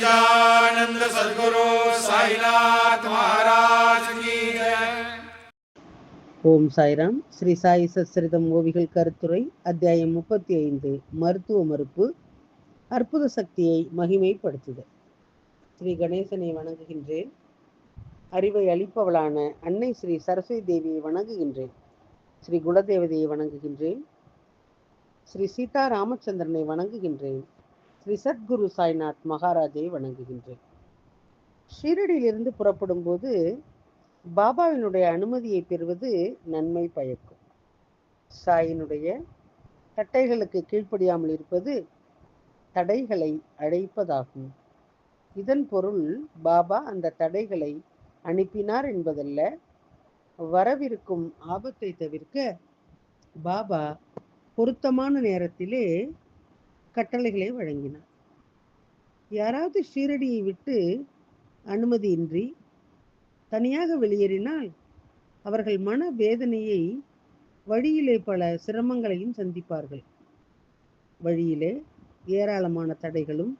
सच्चिदानंद सद्गुरु साईनाथ महाराज की जय. ஓம் சாய்ராம். ஸ்ரீ சாய் சச்சரிதம் ஓவிகள் கருத்துரை அத்தியாயம் 35 மருத்துவ மறுப்பு அற்புத சக்தியை மகிமைப்படுத்துதல். ஸ்ரீ கணேசனை வணங்குகின்றேன். அறிவை அளிப்பவளான அன்னை ஸ்ரீ சரஸ்வதி தேவியை வணங்குகின்றேன். ஸ்ரீ குலதேவதையை வணங்குகின்றேன். ஸ்ரீ சீதா ராமச்சந்திரனை வணங்குகின்றேன். ஸ்ரீ சத்குரு சாய்நாத் மகாராஜை வணங்குகின்றேன். ஷீரடியிலிருந்து புறப்படும் போது பாபாவினுடைய அனுமதியை பெறுவது நன்மை பயக்கும். சாயினுடைய தட்டைகளுக்கு கீழ்ப்படியாமல் இருப்பது தடைகளை அழைப்பதாகும். இதன் பொருள் பாபா அந்த தடைகளை அனுப்பினார் என்பதல்ல. வரவிருக்கும் ஆபத்தை தவிர்க்க பாபா பொருத்தமான நேரத்திலே கட்டளைகளை வழங்கினார். யாராவது ஷீரடியை விட்டு அனுமதியின்றி தனியாக வெளியேறினால் அவர்கள் மன வேதனையை, வழியிலே பல சிரமங்களையும் சந்திப்பார்கள். வழியிலே ஏராளமான தடைகளும்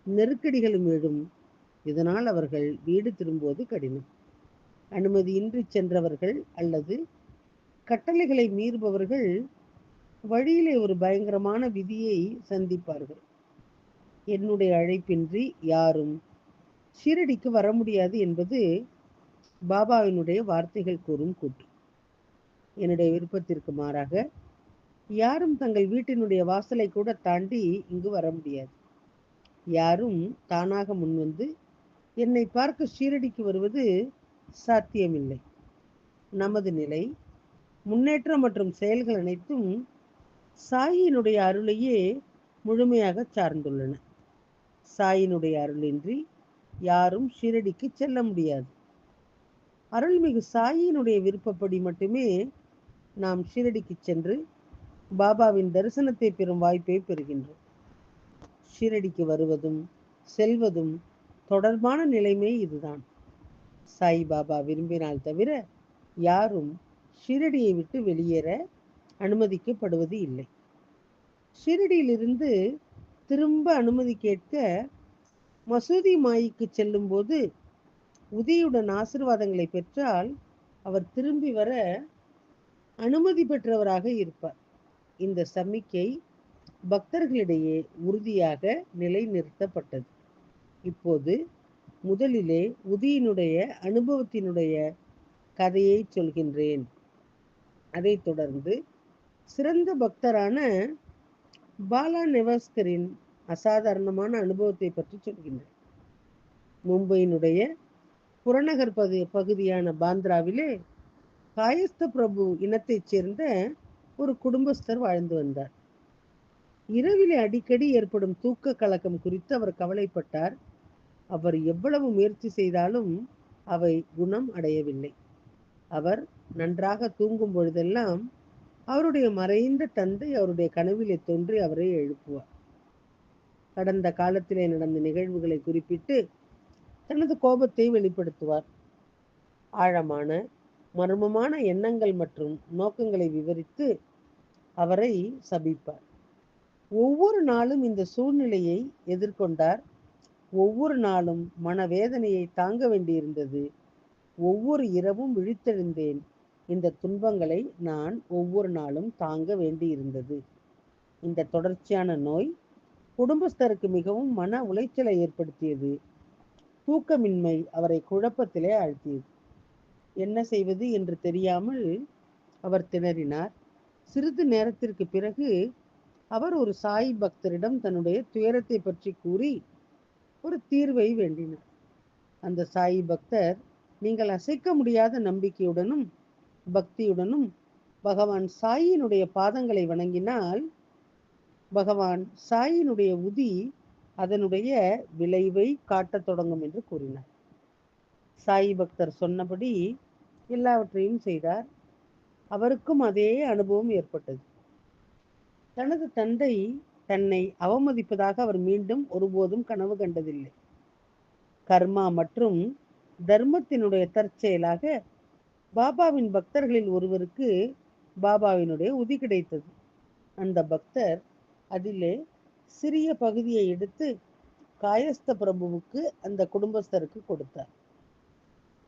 நெருக்கடிகளும் எழும். இதனால் அவர்கள் வீடு திரும்புவது கடினம். அனுமதியின்றி சென்றவர்கள் அல்லது கட்டளைகளை மீறுபவர்கள் வழியிலே ஒரு பயங்கரமான விதியை சந்திப்பார்கள். என்னுடைய அழைப்பின்றி யாரும் ஷீரடிக்கு வர முடியாது என்பது பாபாவினுடைய வார்த்தைகள் கூறும் கூற்று. என்னுடைய விருப்பத்திற்கு மாறாக யாரும் தங்கள் வீட்டினுடைய வாசலை கூட தாண்டி இங்கு வர முடியாது. யாரும் தானாக முன்வந்து என்னை பார்க்க ஷீரடிக்கு வருவது சாத்தியமில்லை. நமது நிலை, முன்னேற்றம் மற்றும் செயல்கள் அனைத்தும் சாயினுடைய அருளையே முழுமையாக சார்ந்துள்ளன. சாயினுடைய அருளின்றி யாரும் ஷீரடிக்கு செல்ல முடியாது. அருள்மிகு சாயினுடைய விருப்பப்படி மட்டுமே நாம் ஷீரடிக்கு சென்று பாபாவின் தரிசனத்தை பெறும் வாய்ப்பை பெறுகின்றோம். ஷீரடிக்கு வருவதும் செல்வதும் தொடர்பான நிலைமை இதுதான். சாய் பாபா விரும்பினால் தவிர யாரும் ஷீரடியை விட்டு வெளியேற அனுமதிக்கப்படுவது இல்லை. ஷீரடியிலிருந்து திரும்ப அனுமதி கேட்க மசூதி மாய்க்கு செல்லும் போது உதியுடன் ஆசீர்வாதங்களை பெற்றால் அவர் திரும்பி வர அனுமதி பெற்றவராக இருப்பார். இந்த சமிக்கை பக்தர்களிடையே உறுதியாக நிலைநிறுத்தப்பட்டது. இப்போது முதலிலே உதியினுடைய அனுபவத்தினுடைய கதையை சொல்கின்றேன். அதைத் தொடர்ந்து சிறந்த பக்தரான பாலா நெவாஸ்கரின் அசாதாரணமான அனுபவத்தை பற்றி சொல்கின்றேன். மும்பையினுடைய புறநகர் பகுதியான பாந்திராவிலே காயஸ்த பிரபு இனத்தைச் சேர்ந்த ஒரு குடும்பஸ்தர் வாழ்ந்து வந்தார். இரவிலே அடிக்கடி ஏற்படும் தூக்க கலக்கம் குறித்து அவர் கவலைப்பட்டார். அவர் எவ்வளவு முயற்சி செய்தாலும் அவை குணம் அடையவில்லை. அவர் நன்றாக தூங்கும் பொழுதெல்லாம் அவருடைய மறைந்த தந்தை அவருடைய கனவிலே தோன்றி அவரை எழுப்புவார். கடந்த காலத்திலே நடந்த நிகழ்வுகளை குறிப்பிட்டு தனது கோபத்தை வெளிப்படுத்துவார். ஆழமான மர்மமான எண்ணங்கள் மற்றும் நோக்கங்களை விவரித்து அவரை சபிப்பார். ஒவ்வொரு நாளும் இந்த சூழ்நிலையை எதிர்கொண்டார். ஒவ்வொரு நாளும் மனவேதனையை தாங்க வேண்டியிருந்தது. ஒவ்வொரு இரவும் விழித்தெழுந்தேன். இந்த துன்பங்களை நான் ஒவ்வொரு நாளும் தாங்க வேண்டியிருந்தது. இந்த தொடர்ச்சியான நோய் குடும்பஸ்தருக்கு மிகவும் மன உளைச்சலை ஏற்படுத்தியது. தூக்கமின்மை அவரை குழப்பத்திலே ஆழ்த்தியது. என்ன செய்வது என்று தெரியாமல் அவர் திணறினார். சிறிது நேரத்திற்கு பிறகு அவர் ஒரு சாய் பக்தரிடம் தன்னுடைய துயரத்தை பற்றி கூறி ஒரு தீர்வை வேண்டினார். அந்த சாய் பக்தர், நீங்கள் அசைக்க முடியாத நம்பிக்கையுடனும் பக்தியுடனும் பகவான் சாயினுடைய பாதங்களை வணங்கினால் பகவான் சாயினுடைய உதி அதனுடைய விளைவை காட்டத் தொடங்கும் என்று கூறினார். சாய் பக்தர் சொன்னபடி எல்லாவற்றையும் செய்தார். அவருக்கும் அதே அனுபவம் ஏற்பட்டது. தனது தந்தை தன்னை அவமதிப்பதாக அவர் மீண்டும் ஒருபோதும் கனவு கண்டதில்லை. கர்மா மற்றும் தர்மத்தினுடைய தற்செயலாக பாபாவின் பக்தர்களில் ஒருவருக்கு பாபாவினுடைய உதி கிடைத்தது. அந்த பக்தர் அதிலே சிறிய பகுதியை எடுத்து காயஸ்த பிரபுவுக்கு அந்த குடும்பஸ்தருக்கு கொடுத்தார்.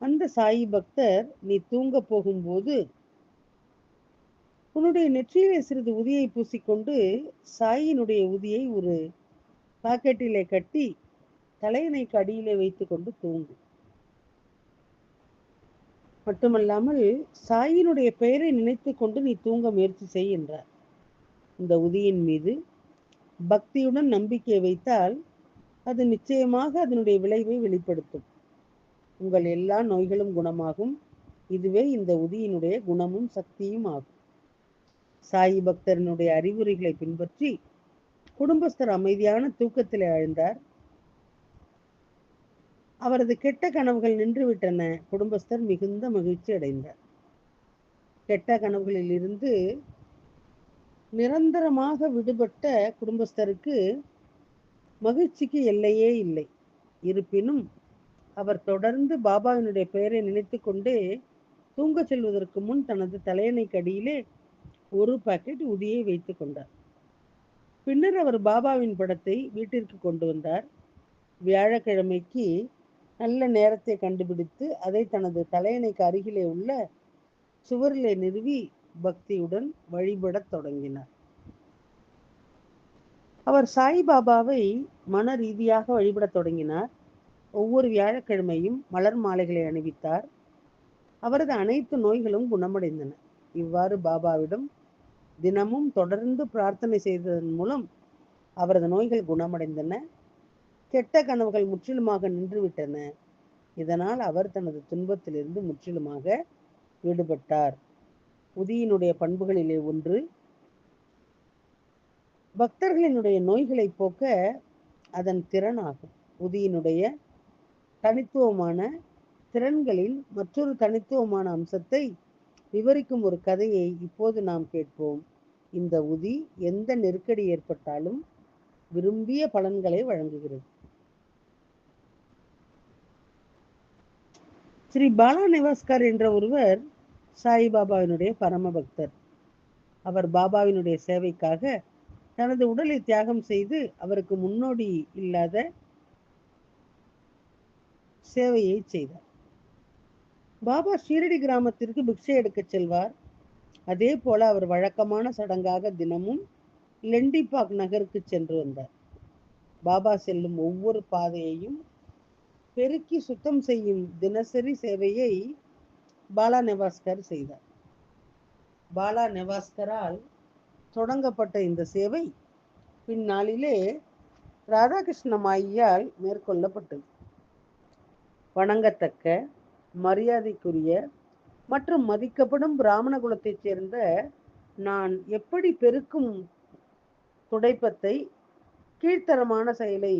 அந்த சாயி பக்தர், நீ தூங்க போகும்போது உன்னுடைய நெற்றியிலே சிறிது உதியை பூசிக்கொண்டு சாயினுடைய உதியை ஒரு பாக்கெட்டிலே கட்டி தலையணைக்கு அடியிலே வைத்துக் கொண்டு தூங்கு. மட்டுமல்லாமல் சாயினுடைய பெயரை நினைத்து கொண்டு நீ தூங்க முயற்சி செய் என்றார். இந்த உதியின் மீது பக்தியுடன் நம்பிக்கை வைத்தால் அது நிச்சயமாக அதனுடைய விளைவை வெளிப்படுத்தும். உங்கள் எல்லா நோய்களும் குணமாகும். இதுவே இந்த உதியினுடைய குணமும் சக்தியும் ஆகும். சாயி பக்தரனுடைய அறிவுரைகளை பின்பற்றி குடும்பஸ்தர் அமைதியான தூக்கத்திலே ஆழ்ந்தார். அவரது கெட்ட கனவுகள் நின்றுவிட்டன. குடும்பஸ்தர் மிகுந்த மகிழ்ச்சி அடைந்தார். கெட்ட கனவுகளில் இருந்து நிரந்தரமாக விடுபட்ட குடும்பஸ்தருக்கு மகிழ்ச்சிக்கு எல்லையே இல்லை. இருப்பினும் அவர் தொடர்ந்து பாபாவினுடைய பெயரை நினைத்து கொண்டே தூங்க செல்வதற்கு முன் தனது தலையணைக்கு அடியிலே ஒரு பாக்கெட் உதியை வைத்துக் கொண்டார். பின்னர் அவர் பாபாவின் படத்தை வீட்டிற்கு கொண்டு வந்தார். வியாழக்கிழமைக்கு நல்ல நேரத்தை கண்டுபிடித்து அதை தனது தலையணைக்கு அருகிலே உள்ள சுவரிலே நிறுவி பக்தியுடன் வழிபடத் தொடங்கினார். அவர் சாய்பாபாவை மன ரீதியாக வழிபடத் தொடங்கினார். ஒவ்வொரு வியாழக்கிழமையும் மலர் மாலைகளை அணிவித்தார். அவரது அனைத்து நோய்களும் குணமடைந்தன. இவ்வாறு பாபாவிடம் தினமும் தொடர்ந்து பிரார்த்தனை செய்ததன் மூலம் அவரது நோய்கள் குணமடைந்தன. கெட்ட கனவுகள் முற்றிலுமாக நின்றுவிட்டன. இதனால் அவர் தனது துன்பத்திலிருந்து முற்றிலுமாக விடுபட்டார். உதியினுடைய பண்புகளிலே ஒன்று, பக்தர்களினுடைய நோய்களை போக்க அதன் திறன் ஆகும். உதியினுடைய தனித்துவமான திறன்களின் மற்றொரு தனித்துவமான அம்சத்தை விவரிக்கும் ஒரு கதையை இப்போது நாம் கேட்போம். இந்த உதி எந்த நெருக்கடி ஏற்பட்டாலும் விரும்பிய பலன்களை வழங்குகிறது. ஸ்ரீ பாலா நெவாஸ்கர் என்ற ஒருவர் சாய்பாபாவினுடைய பரம பக்தர். அவர் பாபாவினுடைய சேவைக்காக தனது உடலை தியாகம் செய்து அவருக்கு முன்னோடி இல்லாத சேவையை செய்தார். பாபா ஷீரடி கிராமத்திற்கு பிக்ஷை எடுக்க செல்வார். அதே போல அவர் வழக்கமான சடங்காக தினமும் லெண்டிபாக் நகருக்கு சென்று வந்தார். பாபா செல்லும் ஒவ்வொரு பாதையையும் பெருக்கி சுத்தம் செய்யும் தினசரி சேவையை பாலா நெவாஸ்கர் செய்தார். பாலா நெவாஸ்கரால் தொடங்கப்பட்ட இந்த சேவை பின்னாளிலே ராதாகிருஷ்ண மாயியால் மேற்கொள்ளப்பட்டது. வணங்கத்தக்க, மரியாதைக்குரிய மற்றும் மதிக்கப்படும் பிராமண குலத்தைச் சேர்ந்த நான் எப்படி பெருக்கும் துடைப்பத்தை, கீழ்த்தரமான செயலை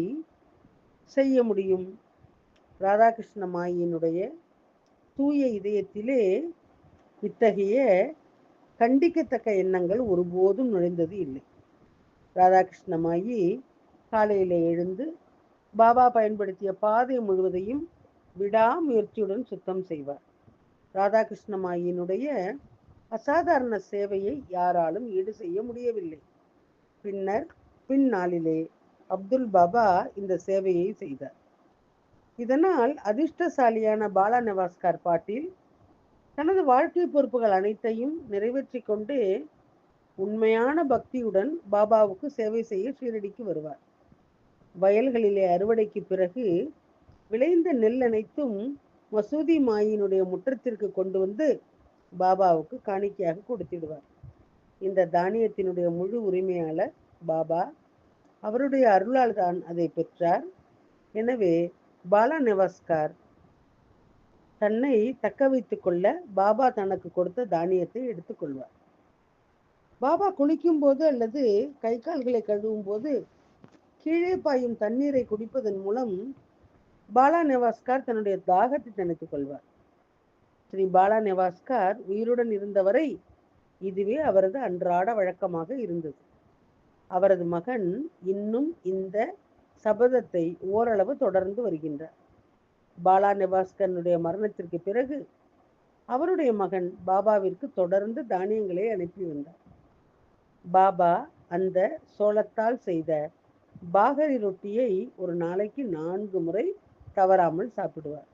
செய்ய முடியும்? ராதாகிருஷ்ண மாயினுடைய தூய இதயத்திலே இத்தகைய கண்டிக்கத்தக்க எண்ணங்கள் ஒருபோதும் நுழைந்தது இல்லை. ராதாகிருஷ்ண மாயி காலையிலே எழுந்து பாபா பயன்படுத்திய பாதை முழுவதையும் விடாமுயற்சியுடன் சுத்தம் செய்வார். ராதாகிருஷ்ண மாயினுடைய அசாதாரண சேவையை யாராலும் ஈடு செய்ய முடியவில்லை. பின்னாளிலே அப்துல் பாபா இந்த சேவையை செய்தார். இதனால் அதிர்ஷ்டசாலியான பாலா நெவாஸ்கர் பாட்டீல் தனது வாழ்க்கை பொறுப்புகள் அனைத்தையும் நிறைவேற்றி கொண்டு உண்மையான பக்தியுடன் பாபாவுக்கு சேவை செய்ய ஷீரடிக்கு வருவார். வயல்களிலே அறுவடைக்கு பிறகு விளைந்த நெல் அனைத்தும் மசூதி மாயினுடைய முற்றத்திற்கு கொண்டு வந்து பாபாவுக்கு காணிக்கையாக கொடுத்திடுவார். இந்த தானியத்தினுடைய முழு உரிமையாளர் பாபா. அவருடைய அருளால் தான் அதை பெற்றார். எனவே பாலா நெவாஸ்கர் தன்னை தக்க வைத்துக் கொள்ள பாபா தனக்கு கொடுத்த தானியத்தை எடுத்துக்கொள்வார். பாபா குளிக்கும் போது அல்லது கை கால்களை கழுவும் போது கீழே பாயும் தண்ணீரை குடிப்பதன் மூலம் பாலா நெவாஸ்கர் தன்னுடைய தாகத்தை தணித்துக் கொள்வார். ஸ்ரீ பாலா நெவாஸ்கர் உயிருடன் இருந்தவரை இதுவே அவரது அன்றாட வழக்கமாக இருந்தது. அவரது மகன் இன்னும் இந்த சபதத்தை ஓரளவு தொடர்ந்து வருகின்றார். பாலா நெவாஸ்கருடைய மரணத்திற்கு பிறகு அவருடைய மகன் பாபாவிற்கு தொடர்ந்து தானியங்களை அனுப்பி வந்தார். பாபா அந்த சோளத்தால் செய்த பாகரி ரொட்டியை ஒரு நாளைக்கு 4 முறை தவறாமல் சாப்பிடுவார்.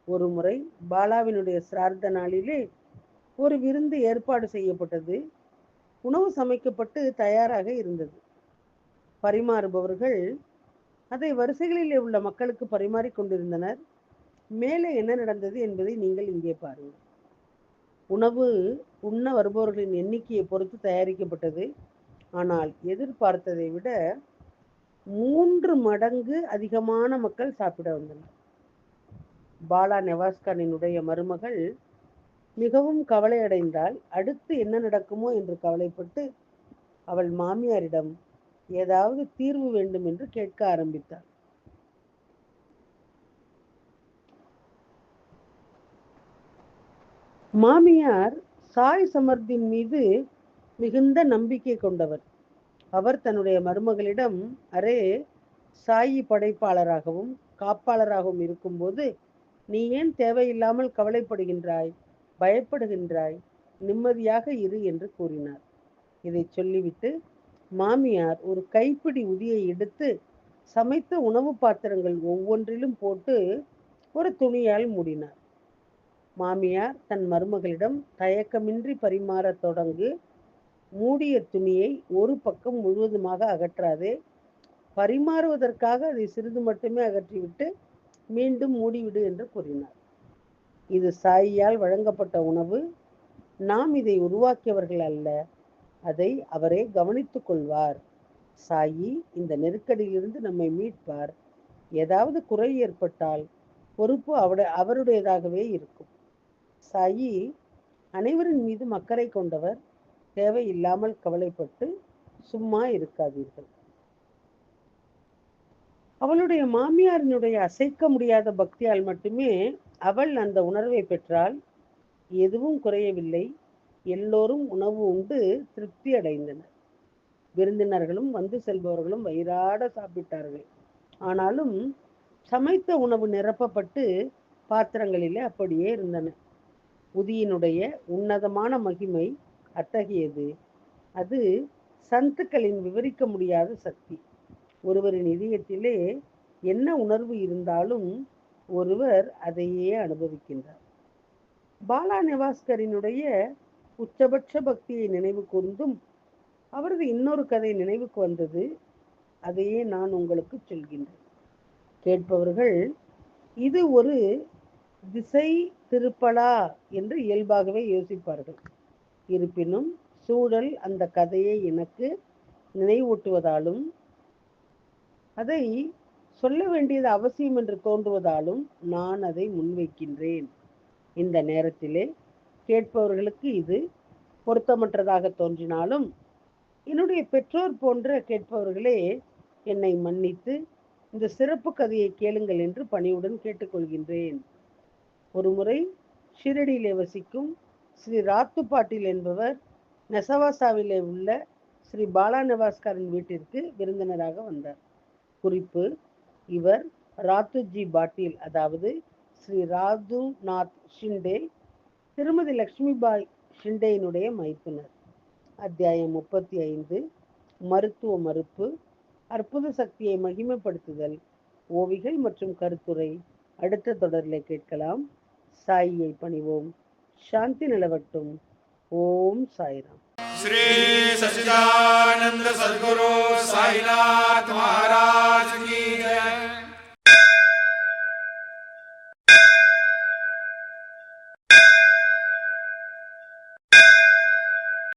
ஒரு முறை பாலாவினுடைய சிரார்த்த நாளிலே ஒரு விருந்து ஏற்பாடு செய்யப்பட்டது. உணவு சமைக்கப்பட்டு தயாராக இருந்தது. பரிமாறுபவர்கள் அதை வரிசைகளிலே உள்ள மக்களுக்கு பரிமாறிக் கொண்டிருந்தனர். மேலே என்ன நடந்தது என்பதை நீங்கள் இங்கே பாருங்கள். உணவு உண்ண வருபவர்களின் எண்ணிக்கையை பொறுத்து தயாரிக்கப்பட்டது. ஆனால் எதிர்பார்த்ததை விட 3 மடங்கு அதிகமான மக்கள் சாப்பிட வந்தனர். பாலா நெவாஸ்கரினுடைய மருமகள் மிகவும் கவலையடைந்தால் அடுத்து என்ன நடக்குமோ என்று கவலைப்பட்டு அவள் மாமியாரிடம் ஏதாவது தீர்வு வேண்டும் என்று கேட்க ஆரம்பித்தாள். மாமியார் சாய் சமர்த்தின் மீது மிகுந்த நம்பிக்கை கொண்டவர். அவர் தன்னுடைய மருமகளிடம், அரே, சாயி படைப்பாளராகவும் காப்பாளராகவும் இருக்கும்போது நீ ஏன் தேவையில்லாமல் கவலைப்படுகின்றாய், பயப்படுகின்றாய்? நிம்மதியாக இரு என்று கூறினார். இதை சொல்லிவிட்டு மாமியார் ஒரு கைப்பிடி உதியை எடுத்து சமைத்த உணவு பாத்திரங்கள் ஒவ்வொன்றிலும் போட்டு ஒரு துணியால் மூடினார். மாமியார் தன் மருமகளிடம் தயக்கமின்றி பரிமாறத் தொடங்கு, மூடிய துணியை ஒரு பக்கம் முழுவதுமாக அகற்றாதே, பரிமாறுவதற்காக அதை சிறிது மட்டுமே அகற்றிவிட்டு மீண்டும் மூடிவிடு என்று கூறினார். இது சாயியால் வழங்கப்பட்ட உணவு. நாம் இதை உருவாக்கியவர்கள் அல்ல. அதை அவரே கவனித்துக் கொள்வார். சாயி இந்த நெருக்கடியிலிருந்து நம்மை மீட்பார். ஏதாவது குறை ஏற்பட்டால் பொறுப்பு அவருடையதாகவே இருக்கும். சாயி அனைவரின் மீதும் அக்கறை கொண்டவர். தேவையில்லாமல் கவலைப்பட்டு சும்மா இருக்காதீர்கள். அவளுடைய மாமியாரினுடைய அசைக்க முடியாத பக்தியால் மட்டுமே அவள் அந்த உணர்வை பெற்றால். எதுவும் குறையவில்லை. எல்லோரும் உணவு உண்டு திருப்தி அடைந்தனர். விருந்தினர்களும் வந்து செல்பவர்களும் வயிறாட சாப்பிட்டார்கள். ஆனாலும் சமைத்த உணவு நிரப்பப்பட்டு பாத்திரங்களிலே அப்படியே இருந்தன. உதியினுடைய உன்னதமான மகிமை அத்தகையது. அது சந்துக்களின் விவரிக்க முடியாத சக்தி. ஒருவரின் இதயத்திலே என்ன உணர்வு இருந்தாலும் ஒருவர் அதையே அனுபவிக்கின்றார். பாலா நெவாஸ்கரினுடைய உச்சபட்ச பக்தியை நினைவு கூர்ந்தும் அவரது இன்னொரு கதை நினைவுக்கு வந்தது. அதையே நான் உங்களுக்கு சொல்கின்றேன். கேட்பவர்கள் இது ஒரு திசை திருப்பலா என்று இயல்பாகவே யோசிப்பார்கள். இருப்பினும் சூழல் அந்த கதையை எனக்கு நினைவூட்டுவதாலும் அதை சொல்ல வேண்டியது அவசியம் என்று தோன்றுவதாலும் நான் அதை முன்வைக்கின்றேன். இந்த நேரத்திலே கேட்பவர்களுக்கு இது பொருத்தமற்றதாக தோன்றினாலும் என்னுடைய பெற்றோர் போன்ற கேட்பவர்களே என்னை மன்னித்து இந்த சிறப்பு கதையை கேளுங்கள் என்று பணிவுடன் கேட்டுக்கொள்கின்றேன். ஒரு முறை ஷிரடியிலே வசிக்கும் ஸ்ரீ ராத்து பாட்டில் என்பவர் நெசவாசாவிலே உள்ள ஸ்ரீ பாலா நெவாஸ்கரின் வீட்டிற்கு விருந்தினராக வந்தார். குறிப்பு, இவர் ராத்துஜி பாட்டீல், அதாவது ஸ்ரீ ராதுநாத் ஷிண்டே, திருமதி லக்ஷ்மிபாய் ஷிண்டேயினுடைய மைத்துனர். அத்தியாயம் 35, மருத்துவ மறுப்பு, அற்புத சக்தியை மகிமைப்படுத்துதல், ஓவிகள் மற்றும் கருத்துரை அடுத்த தொடரில் கேட்கலாம். சாயியை பணிவோம். சாந்தி நிலவட்டும். ஓம் சாய்ராம். श्री सच्चिदानंद सद्गुरु साईनाथ महाराज की